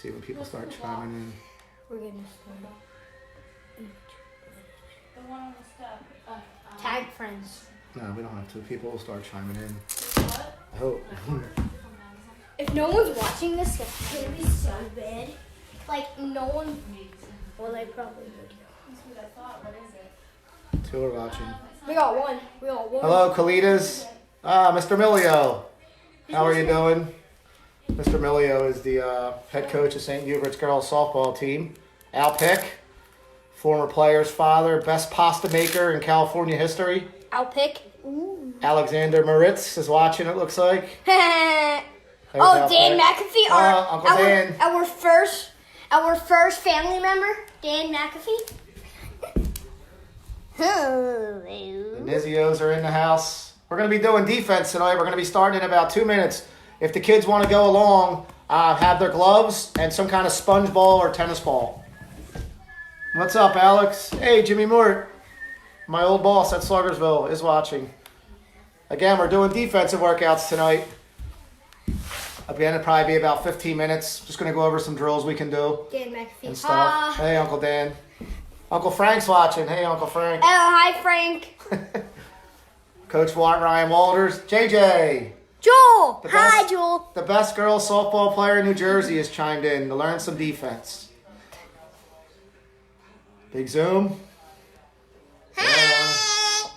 See when people start chiming in. We're getting started. The one on the step. Tag friends. No, we don't have to. People will start chiming in. What? I hope. If no one's watching this, it's gonna be so bad. Like, no one. Well, they probably would. That's what I thought. What is it? Two are watching. We got one. We got one. Hello, Kalitas. Mr. Milio. How are you doing? Mr. Milio is the head coach of St. Hubert's girls softball team. Al Pick, former player's father, best pasta maker in California history. I'll pick. Ooh. Alexander Moritz is watching, it looks like. Oh, Al Dan Pick. McAfee, Uncle Dan. our first family member, Dan McAfee. The Nizios are in the house. We're going to be doing defense tonight. We're going to be starting in about 2 minutes. If the kids want to go along, have their gloves and some kind of sponge ball or tennis ball. What's up, Alex? Hey, Jimmy Mort. My old boss at Sluggersville is watching. Again, we're doing defensive workouts tonight. Again, it'll probably be about 15 minutes. Just going to go over some drills we can do Dan McAfee. and stuff. Hey, Uncle Dan. Uncle Frank's watching. Hey, Uncle Frank. Oh, hi, Frank. Coach Ryan Walters. JJ. Joel. The Hi, best- Joel. The best girls softball player in New Jersey has chimed in to learn some defense. Big Zoom. Hi.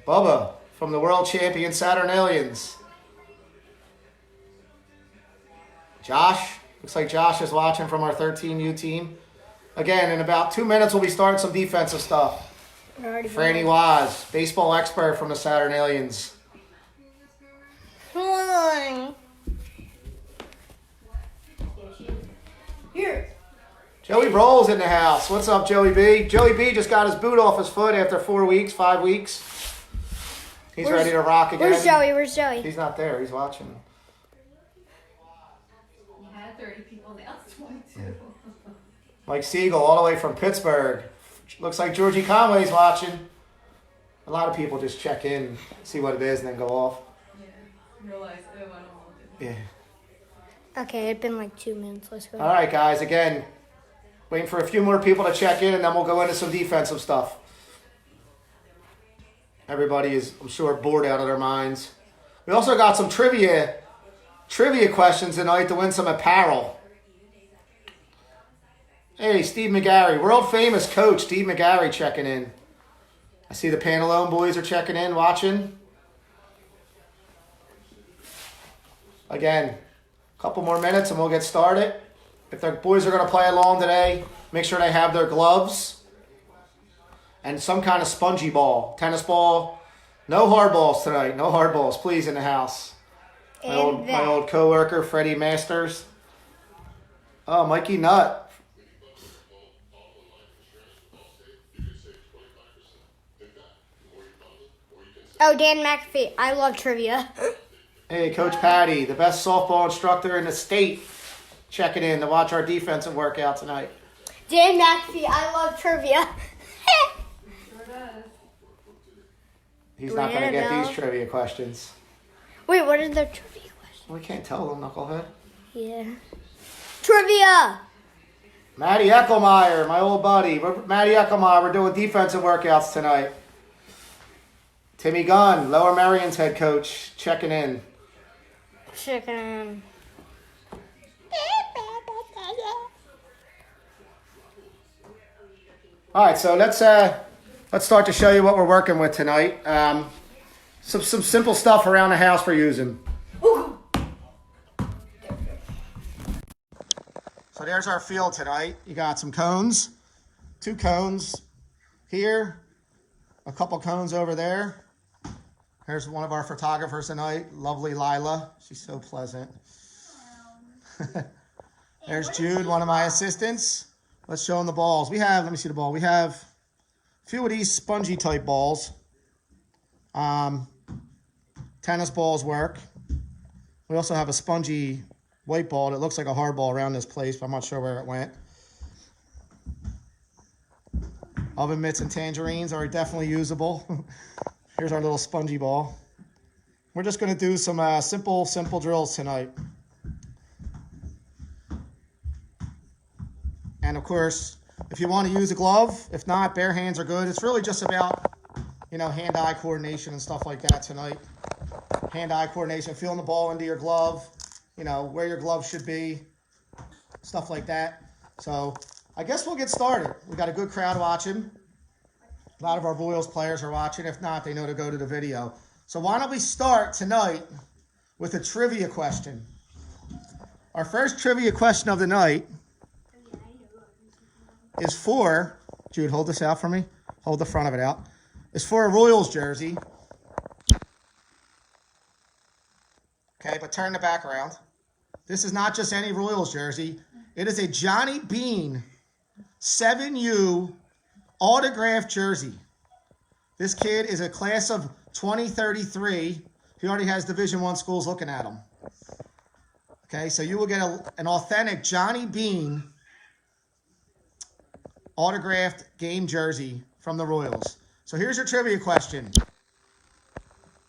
Bubba from the world champion Saturnalians. Josh. Looks like Josh is watching from our 13U team. Again, in about 2 minutes, we'll be starting some defensive stuff. Franny Waz, baseball expert from the Saturnalians. Here. Joey Rolls in the house. What's up, Joey B? Joey B just got his boot off his foot after 4 weeks, 5 weeks. He's ready to rock again. Where's Joey? Where's Joey? He's not there. He's watching. You had 30 people now. It's 22. Mike Siegel, all the way from Pittsburgh. Looks like Georgie Conway's watching. A lot of people just check in, see what it is, and then go off. Yeah. Realize, oh, I don't want to. Yeah. Okay, it's been like 2 minutes. Let's go. All right, guys. Again, waiting for a few more people to check in, and then we'll go into some defensive stuff. Everybody is, I'm sure, bored out of their minds. We also got some trivia questions tonight to win some apparel. Hey, Steve McGarry, world famous coach Steve McGarry checking in. I see the Pantalone boys are checking in, watching. Again, a couple more minutes and we'll get started. If the boys are going to play along today, make sure they have their gloves and some kind of spongy ball, tennis ball. No hard balls tonight. No hard balls, please, in the house. My old coworker, Freddie Masters. Oh, Mikey Nutt. Oh, Dan McAfee. I love trivia. Hey, Coach Patty, the best softball instructor in the state, checking in to watch our defensive workout tonight. Dan McAfee. I love trivia. Sure does. He's not going to get these trivia questions. Wait, what are the trivia questions? We can't tell them, knucklehead. Yeah. Trivia. Matty Eckelmeyer, my old buddy. Matty Eckelmeyer, we're doing defensive workouts tonight. Timmy Gunn, Lower Marion's head coach, checking in. Chicken. All right, so let's start to show you what we're working with tonight. Some simple stuff around the house we're using. So there's our field tonight. You got some cones, 2 cones here, a couple cones over there. Here's one of our photographers tonight, lovely Lila. She's so pleasant. There's Jude, one of my assistants. Let's show them the balls. Let me see the ball. We have a few of these spongy type balls. Tennis balls work. We also have a spongy white ball that looks like a hard ball around this place, but I'm not sure where it went. Oven mitts and tangerines are definitely usable. Here's our little spongy ball. We're just going to do some simple drills tonight. And of course, if you want to use a glove, if not, bare hands are good. It's really just about, hand-eye coordination and stuff like that tonight. Hand-eye coordination, feeling the ball into your glove, where your glove should be, stuff like that. So I guess we'll get started. We've got a good crowd watching. A lot of our Royals players are watching. If not, they know to go to the video. So why don't we start tonight with a trivia question. Our first trivia question of the night is for, Jude, hold this out for me. Hold the front of it out. It's for a Royals jersey. Okay, but turn the back around. This is not just any Royals jersey. It is a Johnny Bean 7U autographed jersey. This kid is a class of 2033. He already has Division I schools looking at him. Okay, so you will get an authentic Johnny Bean autographed game jersey from the Royals. So here's your trivia question.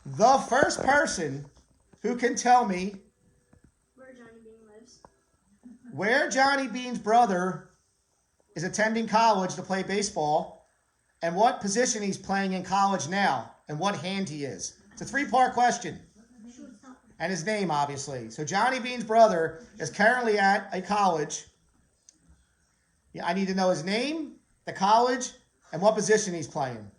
The first person who can tell me Where Johnny Bean lives. Where Johnny Bean's brother is attending college to play baseball, and what position he's playing in college now, and what hand he is. It's a 3-part question. And his name, obviously. So Johnny Bean's brother is currently at a college. Yeah, I need to know his name, the college, and what position he's playing.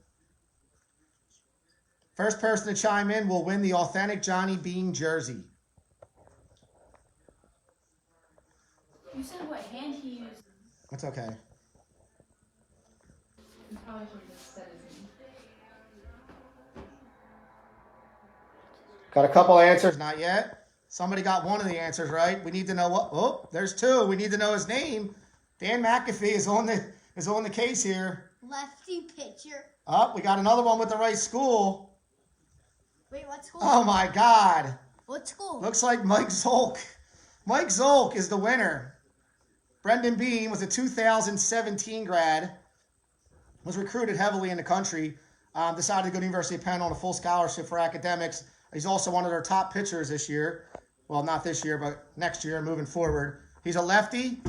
First person to chime in will win the authentic Johnny Bean jersey. You said what hand he used. That's okay. You probably should have just said his name. Got a couple answers, not yet. Somebody got one of the answers right. We need to know what. Oh, there's two. We need to know his name. Dan McAfee is on the case here. Lefty pitcher. Oh, we got another one with the right school. Wait, what school? Oh my God. What school? Looks like Mike Zolk. Mike Zolk is the winner. Brendan Bean was a 2017 grad. Was recruited heavily in the country. Decided to go to the University of Penn on a full scholarship for academics. He's also one of their top pitchers this year. Well, not this year, but next year, moving forward. He's a lefty,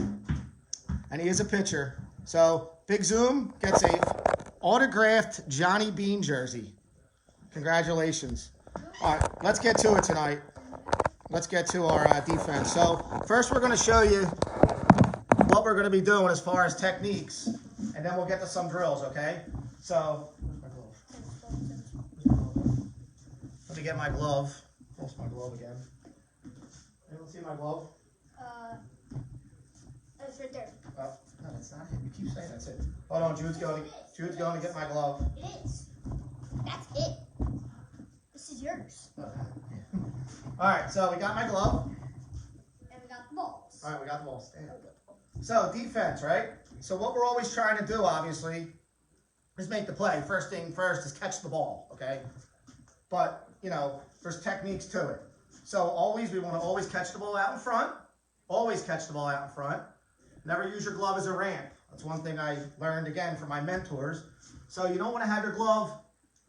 and he is a pitcher. So, Big Zoom gets a autographed Johnny Bean jersey. Congratulations. All right, let's get to it tonight. Let's get to our defense. So, first we're going to show you what we're going to be doing as far as techniques, and then we'll get to some drills, okay? So, let me get my glove. Where's my glove again? Anyone see my glove? It's right there. Oh, no, that's not it. You keep saying that's it. Hold on, Jude's going to get my glove. It is. That's it. This is yours. All right, so we got my glove. And we got the balls. All right, we got the ball. Stand up. So, defense, right? So, what we're always trying to do, obviously, is make the play. First thing first is catch the ball, okay? But, there's techniques to it. So, we want to always catch the ball out in front. Always catch the ball out in front. Never use your glove as a ramp. That's one thing I learned, again, from my mentors. So, you don't want to have your glove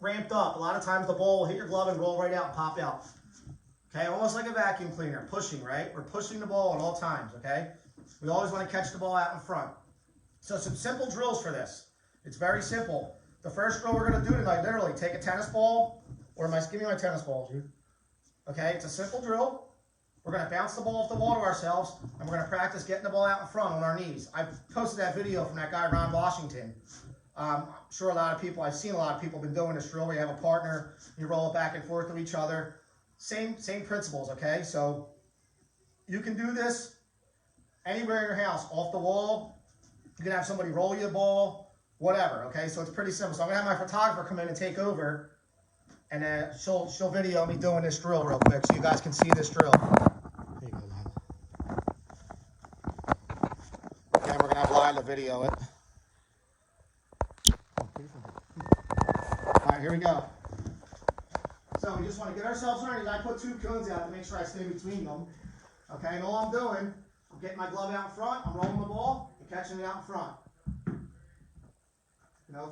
ramped up. A lot of times the ball will hit your glove and roll right out and pop out. Okay, almost like a vacuum cleaner. Pushing, right? We're pushing the ball at all times, okay? We always want to catch the ball out in front. So some simple drills for this. It's very simple. The first drill we're going to do tonight, literally, take a tennis ball, give me my tennis ball, dude. Okay, it's a simple drill. We're going to bounce the ball off the wall to ourselves, and we're going to practice getting the ball out in front on our knees. I posted that video from that guy, Ron Washington. I'm sure I've seen a lot of people have been doing this drill where you have a partner, you roll it back and forth to each other. Same principles, okay? So you can do this anywhere in your house, off the wall. You can have somebody roll you a ball, whatever, okay? So it's pretty simple. So I'm going to have my photographer come in and take over, and she'll video me doing this drill real quick so you guys can see this drill. Here you go, Mom. Again, we're going to have Lila video it. All right, here we go. So we just want to get ourselves ready. I put 2 cones out to make sure I stay between them. Okay, and all I'm doing, I'm getting my glove out in front, I'm rolling the ball, and catching it out in front.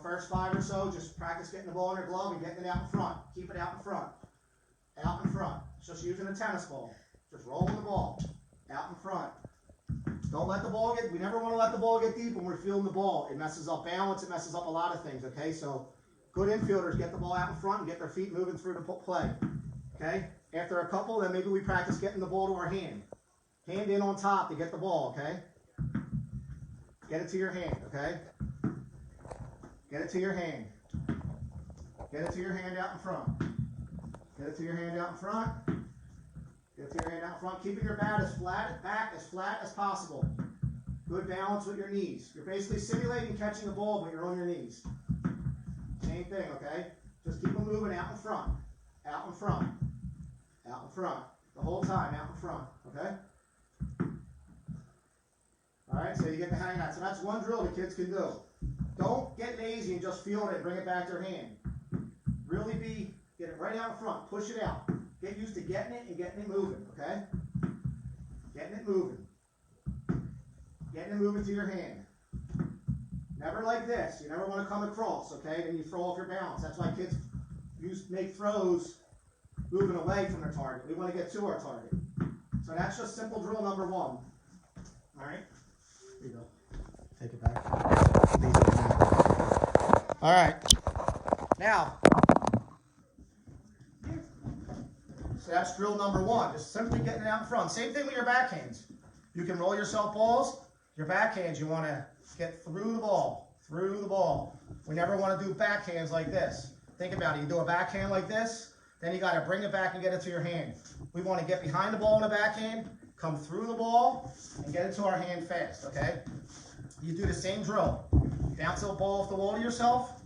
First 5 or so, just practice getting the ball in your glove and getting it out in front. Keep it out in front. Out in front. Just using a tennis ball. Just rolling the ball. Out in front. Don't let the ball we never want to let the ball get deep when we're fielding the ball. It messes up balance, it messes up a lot of things, okay? So good infielders get the ball out in front and get their feet moving through the play, okay? After a couple, then maybe we practice getting the ball to our hand. Hand in on top to get the ball, okay? Get it to your hand, okay? Get it to your hand. Get it to your hand out in front. Get it to your hand out in front. Get it to your hand out in front. Keeping your bat back as flat as possible. Good balance with your knees. You're basically simulating catching the ball, but you're on your knees. Same thing, okay? Just keep them moving out in front. Out in front. Out in front. The whole time out in front, okay? Alright, so you get the hang of that. So that's one drill the kids can do. Don't get lazy and just field it and bring it back to your hand. Really get it right out in front. Push it out. Get used to getting it and getting it moving, okay? Getting it moving. Getting it moving to your hand. Never like this. You never want to come across, okay? Then you throw off your balance. That's why kids make throws moving away from their target. We want to get to our target. So that's just simple drill number 1. All right? Here you go. Take it back. All right. Now, so that's drill number 1. Just simply getting it out in front. Same thing with your backhands. You can roll yourself balls. Your backhands, you want to get through the ball. Through the ball. We never want to do backhands like this. Think about it. You do a backhand like this, then you got to bring it back and get it to your hand. We want to get behind the ball in the backhand, come through the ball, and get it to our hand fast, okay? You do the same drill. Bounce the ball off the wall to yourself,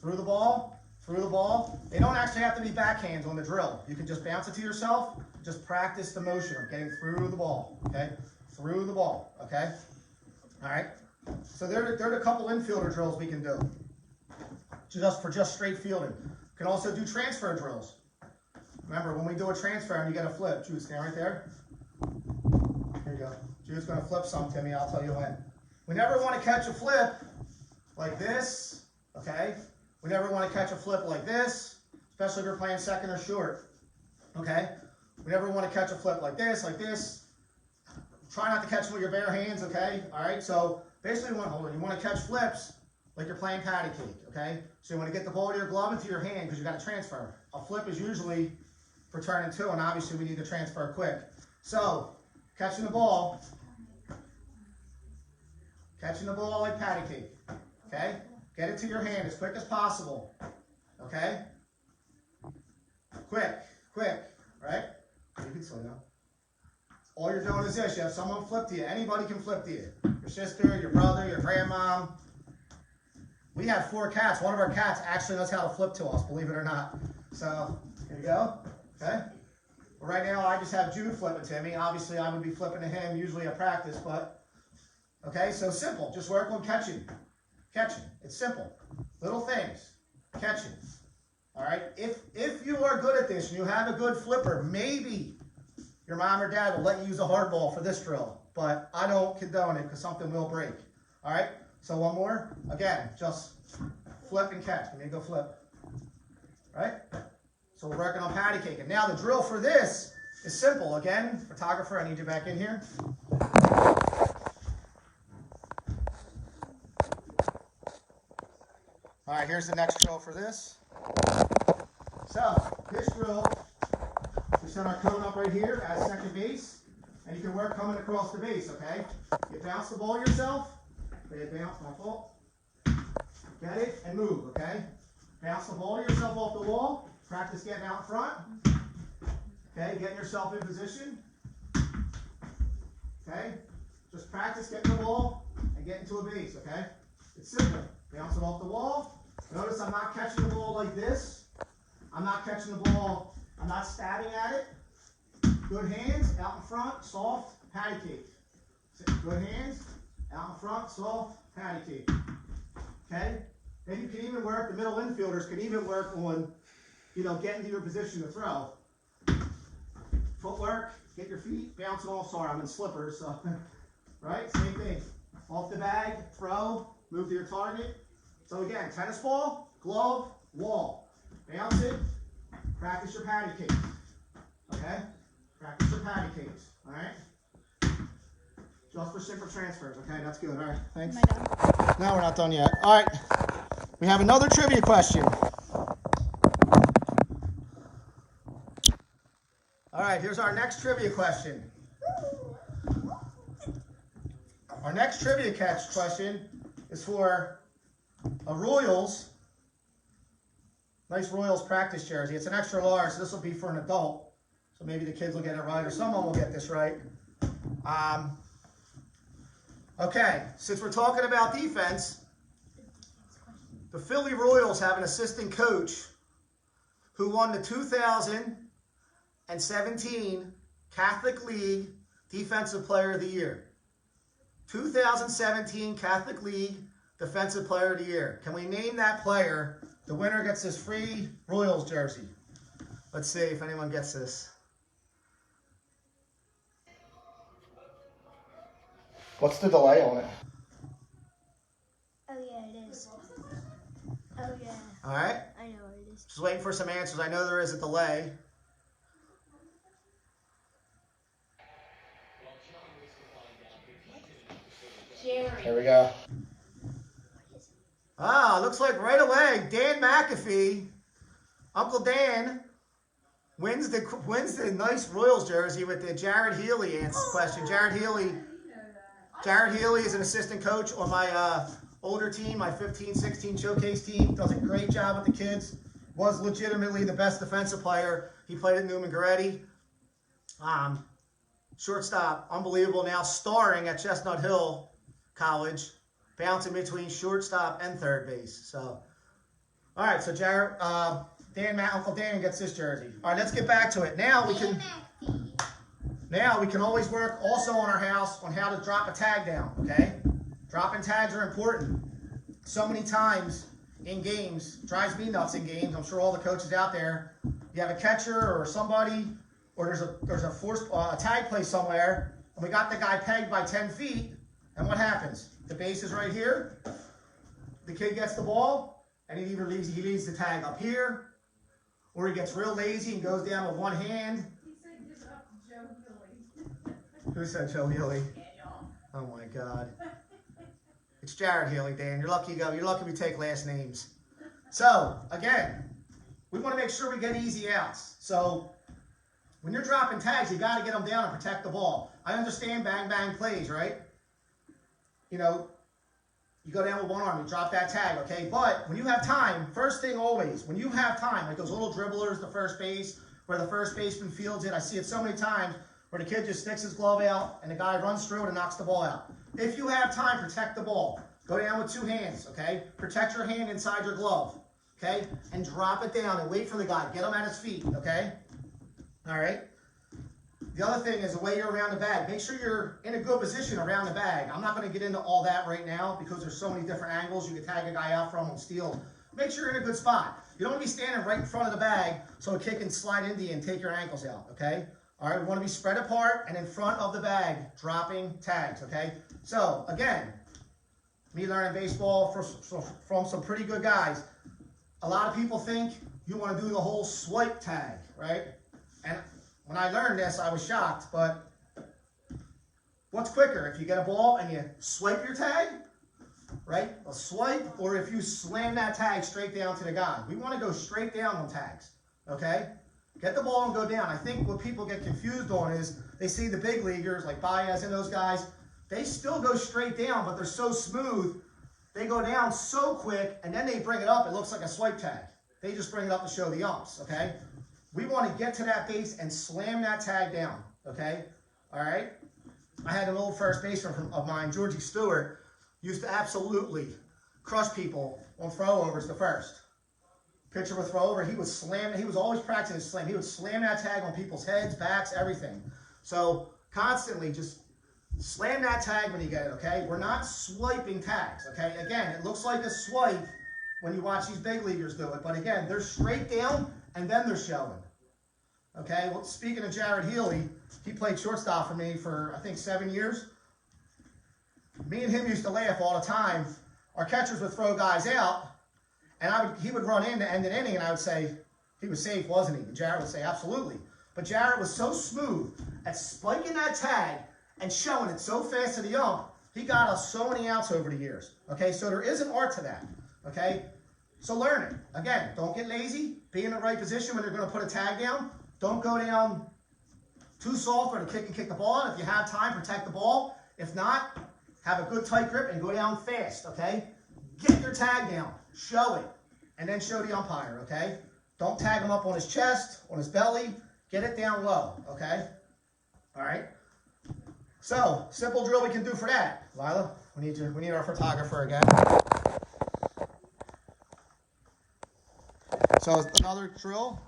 through the ball, through the ball. They don't actually have to be backhands on the drill. You can just bounce it to yourself, just practice the motion of getting through the ball, okay? Through the ball, okay? All right? So they're the couple infielder drills we can do, just straight fielding. You can also do transfer drills. Remember, when we do a transfer and you get a flip, Jude, stand right there. Here you go. Jude's going to flip some to me. I'll tell you when. We never want to catch a flip like this, okay? We never want to catch a flip like this, especially if you're playing second or short, okay? We never want to catch a flip like this, like this. Try not to catch them with your bare hands, okay? All right, so basically you want to catch flips like you're playing patty cake, okay? So you want to get the ball to your glove into your hand because you got to transfer. A flip is usually for turning 2, and obviously we need to transfer quick. So, catching the ball like patty cake, okay? Get it to your hand as quick as possible, okay? Quick, right? You can slow down. All you're doing is this. You have someone flip to you. Anybody can flip to you. Your sister, your brother, your grandmom. We have 4 cats. One of our cats actually knows how to flip to us, believe it or not. So, here you go. Okay? Well, right now, I just have Jude flipping to me. Obviously, I would be flipping to him, usually at practice, but, okay, so simple. Just work on catching. Catching. It's simple. Little things. Catching. All right? If you are good at this and you have a good flipper, maybe your mom or dad will let you use a hard ball for this drill, but I don't condone it because something will break. All right? So one more. Again, just flip and catch. Let me go flip. Right? So we're working on patty cake. And now the drill for this is simple. Again, photographer, I need you back in here. All right, here's the next drill for this. So this drill, we set our cone up right here at second base, and you can work coming across the base, okay? You bounce the ball yourself. Bounce, my fault. Get it and move, okay? Bounce the ball yourself off the wall. Practice getting out front. Okay, getting yourself in position. Okay? Just practice getting the ball and getting to a base, okay? It's simple. Bounce it off the wall. Notice I'm not catching the ball like this. I'm not catching the ball. I'm not stabbing at it. Good hands, out in front, soft, patty cake. Good hands, out in front, soft, patty cake. Okay? Then you can even work, the middle infielders can even work on, getting to your position to throw. Footwork, get your feet, bounce it off. Sorry, I'm in slippers, so, right? Same thing. Off the bag, throw, move to your target. So again, tennis ball, glove, wall. Bounce it, practice your patty cakes. Okay? Practice your patty cakes, all right? Just for simple transfers, okay? That's good. All right, thanks. Am I done? No, we're not done yet. All right, we have another trivia question. All right, here's our next trivia question. Our next trivia question is for a Royals. Nice Royals practice jersey. It's an extra large, so this will be for an adult. So maybe the kids will get it right, or someone will get this right. Okay, since we're talking about defense, the Philly Royals have an assistant coach who won the 2017 Catholic League Defensive Player of the Year. 2017 Catholic League Defensive Player of the Year. Can we name that player? The winner gets this free Royals jersey. Let's see if anyone gets this. What's the delay on it? Oh yeah, it is. Oh yeah. All right. I know what it is. Just waiting for some answers. I know there is a delay. Jerry. Here we go. Ah, looks like right away, Dan McAfee, Uncle Dan, wins the nice Royals jersey with the Jared Healy question. Jared Healy is an assistant coach on my older team, my 15-16 showcase team. Does a great job with the kids. Was legitimately the best defensive player. He played at Newman Goretti. Shortstop, unbelievable. Now starring at Chestnut Hill College, bouncing between shortstop and third base. So, all right. So Jared, Uncle Dan gets this jersey. All right, let's get back to it. Now we can always work also on our house on how to drop a tag down. Okay, dropping tags are important. So many times in games, drives me nuts in games. I'm sure all the coaches out there. You have a catcher or somebody, or there's a forced tag play somewhere, and we got the guy pegged by 10 feet. And what happens? The base is right here. The kid gets the ball, and he either leaves the tag up here, or he gets real lazy and goes down with one hand. Who said Joe Healy? Oh my God! It's Jared Healy, Dan. You're lucky we take last names. So again, we want to make sure we get easy outs. So when you're dropping tags, you got to get them down and protect the ball. I understand bang bang plays, right? You know, you go down with one arm, you drop that tag, okay? But when you have time, first thing always, when you have time, like those little dribblers, the first base, where the first baseman fields it, I see it so many times where the kid just sticks his glove out and the guy runs through it and knocks the ball out. If you have time, protect the ball. Go down with two hands, okay? Protect your hand inside your glove, okay? And drop it down and wait for the guy. Get him at his feet, okay? All right? The other thing is the way you're around the bag. Make sure you're in a good position around the bag. I'm not going to get into all that right now because there's so many different angles you can tag a guy out from and steal. Make sure you're in a good spot. You don't want to be standing right in front of the bag so a kid can slide into you and take your ankles out, okay? All right, we want to be spread apart and in front of the bag, dropping tags, okay? So, again, me learning baseball from some pretty good guys. A lot of people think you want to do the whole swipe tag, right? And when I learned this, I was shocked, but what's quicker? If you get a ball and you swipe your tag, right? A swipe, or if you slam that tag straight down to the guy. We want to go straight down on tags, okay? Get the ball and go down. I think what people get confused on is they see the big leaguers like Baez and those guys, they still go straight down, but they're so smooth. They go down so quick, and then they bring it up. It looks like a swipe tag. They just bring it up to show the umps, okay? We want to get to that base and slam that tag down, okay? All right? I had an old first baseman of mine, Georgie Stewart, used to absolutely crush people on throwovers to first. Pitcher would throw over, he would slam, he was always practicing his slam. He would slam that tag on people's heads, backs, everything. So constantly just slam that tag when you get it, okay? We're not swiping tags, okay? Again, it looks like a swipe when you watch these big leaguers do it, but again, they're straight down and then they're showing. Okay, well, speaking of Jared Healy, he played shortstop for me for, I think, 7 years. Me and him used to laugh all the time. Our catchers would throw guys out, and he would run in to end an inning, and I would say, he was safe, wasn't he? And Jared would say, absolutely. But Jared was so smooth at spiking that tag and showing it so fast to the young. He got us so many outs over the years. Okay, so there is an art to that. Okay, so learn it. Again, don't get lazy. Be in the right position when you're going to put a tag down. Don't go down too soft or to kick the ball. And if you have time, protect the ball. If not, have a good tight grip and go down fast. Okay, get your tag down, show it, and then show the umpire. Okay, don't tag him up on his chest, on his belly. Get it down low. Okay, all right. So, simple drill we can do for that. Lila, we need our photographer again. So another drill.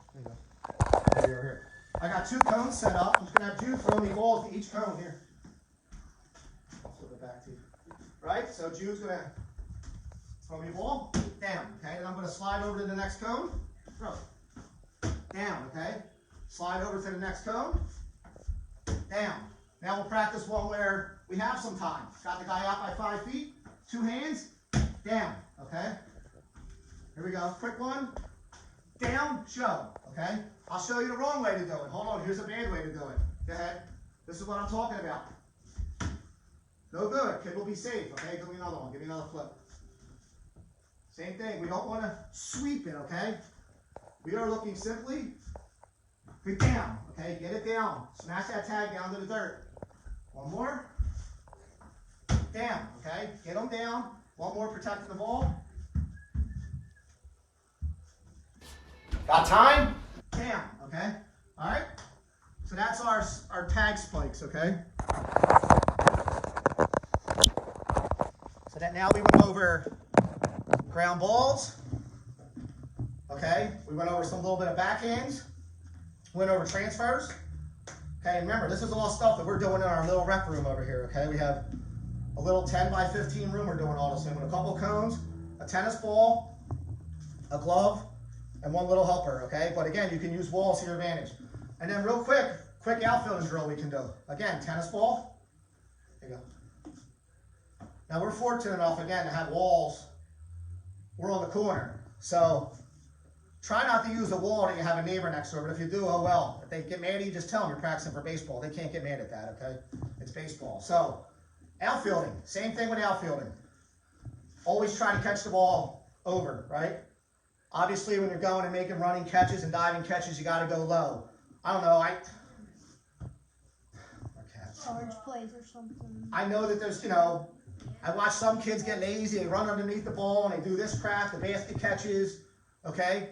Here. I got 2 cones set up. I'm just gonna have Jude throw me balls to each cone here. I'll flip it back to you. Right? So Jude's gonna throw me a ball, down, okay? And I'm gonna slide over to the next cone, throw it. Down, okay? Slide over to the next cone, down. Now we'll practice one where we have some time. Got the guy out by 5 feet, 2 hands, down, okay? Here we go, quick one, down, show, okay? I'll show you the wrong way to do it. Hold on, here's a bad way to do it. Go ahead. This is what I'm talking about. No good, kid will be safe, okay? Give me another one, give me another flip. Same thing, we don't want to sweep it, okay? We are looking simply, get down, okay? Get it down. Smash that tag down to the dirt. One more. Down, okay? Get them down. One more, protecting the ball. Got time? Down, okay? All right? So that's our tag spikes, okay? So that now we went over ground balls, okay? We went over some little bit of backhands. Went over transfers. Okay, and remember, this is all stuff that we're doing in our little rec room over here, okay? We have a little 10 by 15 room we're doing all this in with a couple cones, a tennis ball, a glove, and one little helper, okay? But again, you can use walls to your advantage. And then real quick outfielding drill we can do. Again, tennis ball. There you go. Now we're fortunate enough, again, to have walls. We're on the corner. So try not to use a wall that you have a neighbor next door, but if you do, oh well. If they get mad at you, just tell them you're practicing for baseball. They can't get mad at that, okay? It's baseball. So, outfielding. Same thing with outfielding. Always try to catch the ball over, right? Obviously, when you're going and making running catches and diving catches, you got to go low. I don't know, Large plays or something. I know that there's, I watch some kids get lazy. They run underneath the ball and they do this crap, the basket catches, okay?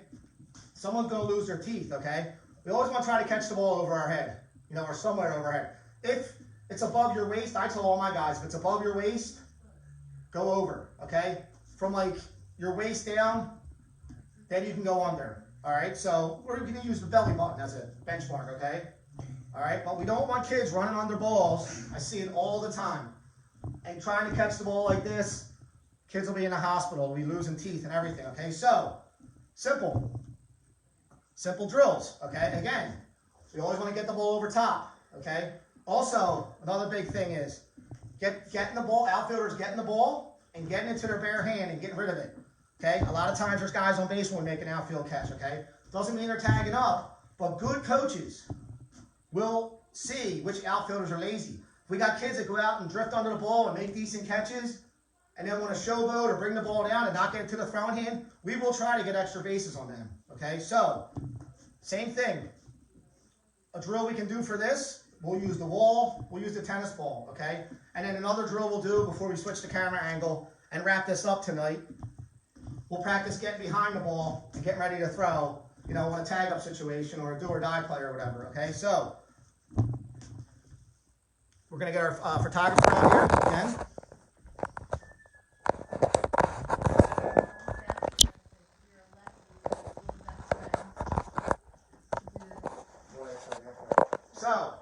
Someone's going to lose their teeth, okay? We always want to try to catch the ball over our head, or somewhere over our head. If it's above your waist, I tell all my guys, if it's above your waist, go over, okay? From like your waist down, then you can go under, all right? So we're going to use the belly button as a benchmark, okay? All right, but we don't want kids running under balls. I see it all the time. And trying to catch the ball like this, kids will be in the hospital, will be losing teeth and everything, okay? So, simple drills, okay? Again, we always want to get the ball over top, okay? Also, another big thing is getting the ball, outfielders getting the ball and getting it to their bare hand and getting rid of it, okay? A lot of times there's guys on base when we make an outfield catch, okay? Doesn't mean they're tagging up, but good coaches will see which outfielders are lazy. If we got kids that go out and drift under the ball and make decent catches and then want to showboat or bring the ball down and not get it to the throwing hand, we will try to get extra bases on them, okay? So, same thing. A drill we can do for this, we'll use the wall, we'll use the tennis ball, okay? And then another drill we'll do before we switch the camera angle and wrap this up tonight. We'll practice getting behind the ball and getting ready to throw, in a tag-up situation or a do-or-die play or whatever, okay? So, we're going to get our photographer on here again. So,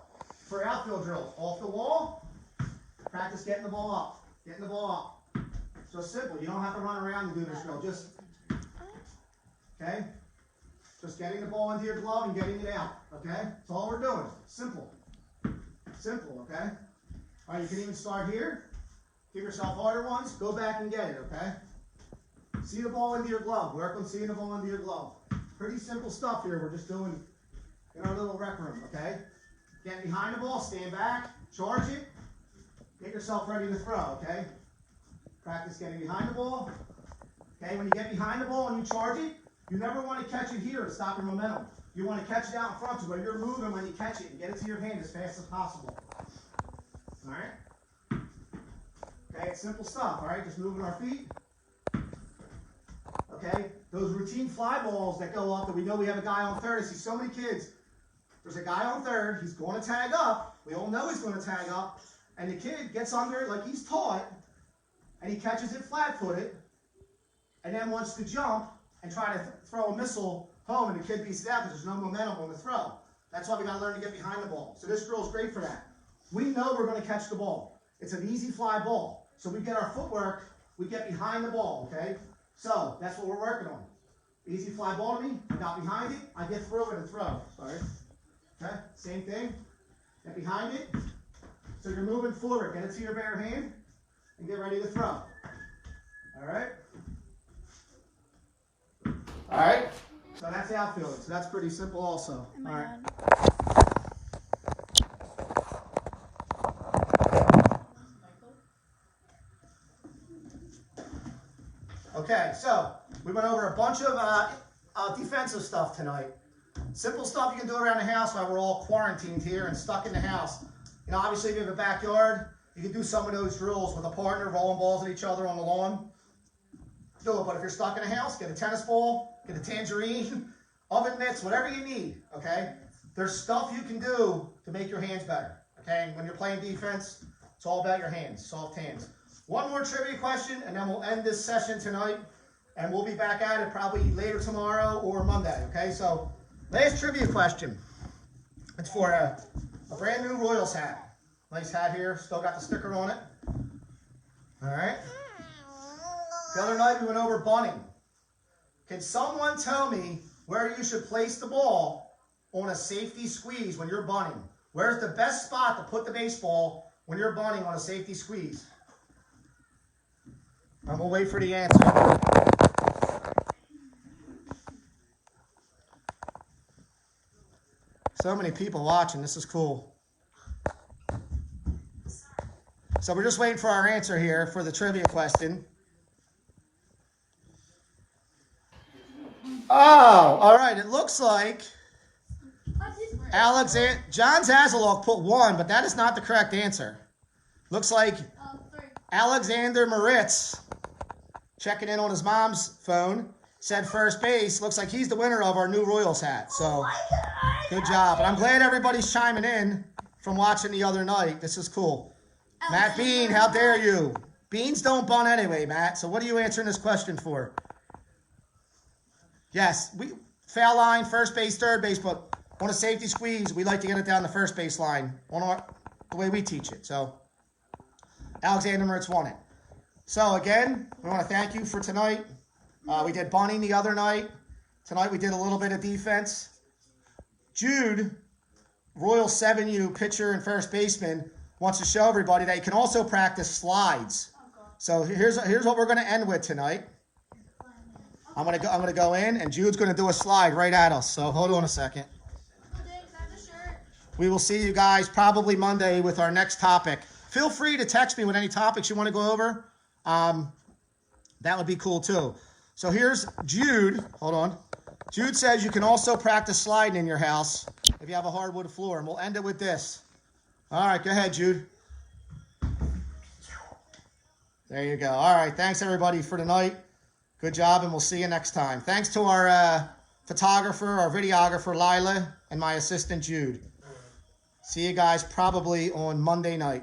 for outfield drills, off the wall, practice getting the ball up, So simple, you don't have to run around and do this drill, just getting the ball into your glove and getting it out, okay? That's all we're doing, simple, okay? All right, you can even start here, give yourself harder ones, go back and get it, okay? See the ball into your glove, work on seeing the ball into your glove. Pretty simple stuff here, we're just doing in our little rec room, okay? Get behind the ball, stand back, charge it, get yourself ready to throw, okay? Practice getting behind the ball. Okay, when you get behind the ball and you charge it, you never want to catch it here and stop your momentum. You want to catch it out in front of you, where you're moving when you catch it and get it to your hand as fast as possible. All right? Okay, it's simple stuff, all right? Just moving our feet. Okay, those routine fly balls that go up that we know we have a guy on third. I see so many kids. There's a guy on third. He's going to tag up. We all know he's going to tag up. And the kid gets under it like he's taught, and he catches it flat-footed, and then wants to jump and try to throw a missile home, and the kid beats it out because there's no momentum on the throw. That's why we got to learn to get behind the ball. So this drill is great for that. We know we're going to catch the ball. It's an easy fly ball. So we get our footwork, we get behind the ball, okay? So that's what we're working on. Easy fly ball to me, I got behind it, I get through it and throw. Sorry. Okay, same thing. Get behind it. So you're moving forward. Get it to your bare hand and get ready to throw. All right? All right? So that's outfielding. So that's pretty simple also. All right. Okay, so we went over a bunch of defensive stuff tonight. Simple stuff you can do around the house while we're all quarantined here and stuck in the house. You know, obviously if you have a backyard, you can do some of those drills with a partner, rolling balls at each other on the lawn. Do it, but if you're stuck in a house, get a tennis ball, get a tangerine, oven mitts, whatever you need, okay? There's stuff you can do to make your hands better, okay? When you're playing defense, it's all about your hands, soft hands. One more trivia question, and then we'll end this session tonight, and we'll be back at it probably later tomorrow or Monday, okay? So, last trivia question. It's for a brand new Royals hat. Nice hat here, still got the sticker on it. All right. The other night we went over bunting. Can someone tell me where you should place the ball on a safety squeeze when you're bunting? Where's the best spot to put the baseball when you're bunting on a safety squeeze? And we'll wait for the answer. So many people watching. This is cool. So we're just waiting for our answer here for the trivia question. Oh, all right. It looks like John Zazalok put 1, but that is not the correct answer. Looks like Alexander Moritz, checking in on his mom's phone, said first base. Looks like he's the winner of our new Royals hat. So good job. And I'm glad everybody's chiming in from watching the other night. This is cool. Matt Bean, how dare you? Beans don't bunt anyway, Matt. So what are you answering this question for? Yes, foul line, first base, third base, but on a safety squeeze, we like to get it down the first base line the way we teach it. So Alexander Moritz won it. So again, we want to thank you for tonight. We did bunting the other night. Tonight we did a little bit of defense. Jude, Royal 7U pitcher and first baseman, wants to show everybody that you can also practice slides. So here's what we're going to end with tonight. I'm gonna go in, and Jude's gonna do a slide right at us. So hold on a second. We will see you guys probably Monday with our next topic. Feel free to text me with any topics you want to go over. That would be cool too. So here's Jude. Hold on. Jude says you can also practice sliding in your house if you have a hardwood floor, and we'll end it with this. All right, go ahead, Jude. There you go. All right, thanks everybody for tonight. Good job, and we'll see you next time. Thanks to our photographer, our videographer, Lila, and my assistant, Jude. See you guys probably on Monday night.